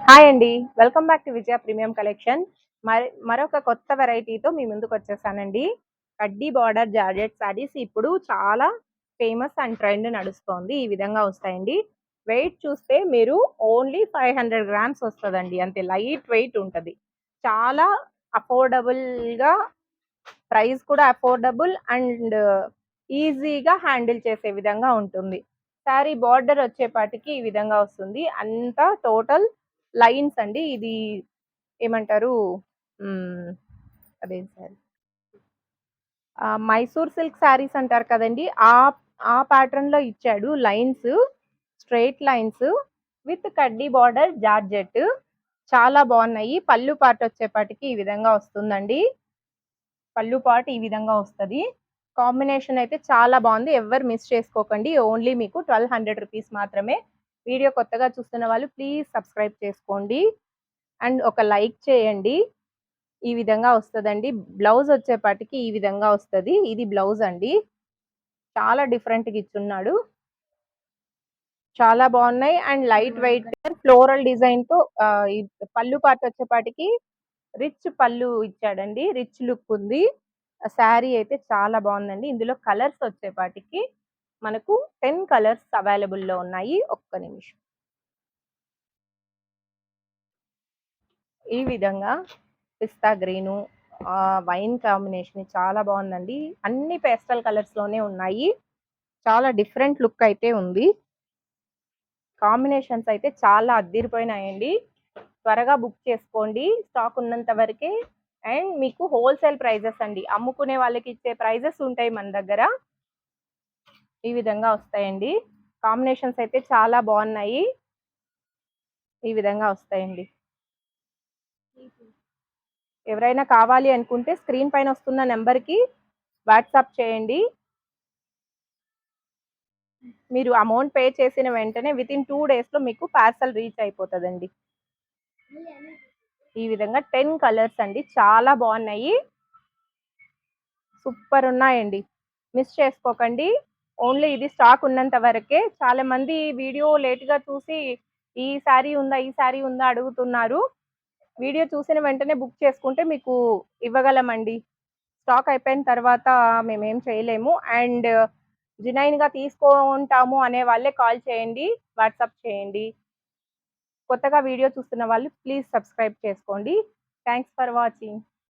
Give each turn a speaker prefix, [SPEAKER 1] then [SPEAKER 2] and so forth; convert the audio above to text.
[SPEAKER 1] Hi అండి. Welcome back to Vijaya premium collection. మరొక కొత్త వెరైటీతో మీ ముందుకొచ్చేసానండి. కడ్డీ బార్డర్ జార్జెట్ శారీస్ ఇప్పుడు చాలా ఫేమస్ అండ్ ట్రెండ్ నడుస్తోంది. ఈ విధంగా వస్తాయండి. వెయిట్ చూస్తే మీరు ఓన్లీ 500 గ్రామ్స్ వస్తదండి. అంతే లైట్ వెయిట్ ఉంటది. చాలా అఫోర్డబుల్‌గా ప్రైస్ కూడా అఫోర్డబుల్ అండ్ ఈజీగా హ్యాండిల్ చేసే విధంగా ఉంటుంది. శారీ బార్డర్ వచ్చేపాటికి ఈ విధంగా వస్తుంది. అంతా టోటల్ లైన్స్ అండి. ఇది ఏమంటారు? హ్మ్. అదేం సారీ? మైసూర్ సిల్క్ శారీస్ అంటారు కదండీ! ఆ ప్యాటర్న్‌లో ఇచ్చాడు లైన్స్. స్ట్రెయిట్ లైన్స్ విత్ కడ్డీ బార్డర్ జార్జెట్. చాలా బావున్నాయి. పళ్ళు పార్ట్ వచ్చేపాటికి ఈ విధంగా వస్తుందండి. పళ్ళు పార్ట్ ఈ విధంగా వస్తది. కాంబినేషన్ అయితే చాలా బావుంది. ఎవ్వరు మిస్ చేసుకోకండి. ఓన్లీ మీకు 1200 రూపీస్ మాత్రమే. వీడియో కొత్తగా చూస్తున్న వాళ్ళు ప్లీజ్ సబ్స్క్రైబ్ చేసుకోండి. అండ్ ఒక లైక్ చేయండి. ఈ విధంగా వస్తదండి. బ్లౌజ్ వచ్చేపాటికి ఈ విధంగా వస్తది. ఇది బ్లౌజ్ అండి. చాలా డిఫరెంట్‌గా ఇచ్చున్నాడు. చాలా బావున్నాయి. అండ్ లైట్ వెయిట్ ఫ్లోరల్ డిజైన్‌తో ఈ పళ్ళు పార్ట్ వచ్చేపాటికి రిచ్ పళ్ళు ఇచ్చాడండి. రిచ్ లుక్ ఉంది. శారీ అయితే చాలా బావుందండి. ఇందులో కలర్స్ వచ్చేపాటికి మనకు 10 కలర్స్ అవైలబుల్‌లో ఉన్నాయి. ఒక్క నిమిషం. ఈ విధంగా పిస్తా గ్రీను, వైన్ కాంబినేషన్ చాలా బావుందండి. అన్ని పేస్టల్ కలర్స్‌లోనే ఉన్నాయి. చాలా డిఫరెంట్ లుక్ అయితే ఉంది. కాంబినేషన్స్ అయితే చాలా అద్దిరిపోయినాయండి. త్వరగా బుక్ చేసుకోండి. స్టాక్ ఉన్నంత వరకే. అండ్ మీకు హోల్‌సేల్ ప్రైజెస్ అండి. అమ్ముకునే వాళ్ళకి ఇచ్చే ప్రైజెస్ ఉంటాయి మన దగ్గర. ఈ విధంగా వస్తాయండి. కాంబినేషన్స్ అయితే చాలా బావున్నాయి. ఈ విధంగా వస్తాయండి. ఎవరైనా కావాలి అనుకుంటే స్క్రీన్ పైన వస్తున్న నంబర్‌కి వాట్సాప్ చేయండి. మీరు అమౌంట్ పే చేసిన వెంటనే వితిన్ 2 డేస్‌లో మీకు పార్సెల్ రీచ్ అయిపోతదండి. ఈ విధంగా 10 కలర్స్ అండి. చాలా బావున్నాయి. సూపర్ ఉన్నాయండి. మిస్ చేసుకోకండి. ఓన్లీ ఇది స్టాక్ ఉన్నంత వరకే. చాలా మంది వీడియో లేట్‌గా చూసి ఈ సారీ ఉందా? ఈ సారీ ఉందా? అడుగుతున్నారు. వీడియో చూసిన వెంటనే బుక్ చేసుకుంటే మీకు ఇవ్వగలమండి. స్టాక్ అయిపోయిన తర్వాత మేమేం చేయలేము. అండ్ జెన్యూన్‌గా తీసుకుంటాము అనే వాళ్ళే కాల్ చేయండి. వాట్సాప్ చేయండి. కొత్తగా వీడియో చూస్తున్న వాళ్ళు ప్లీజ్ సబ్స్క్రైబ్ చేసుకోండి. Thanks for watching.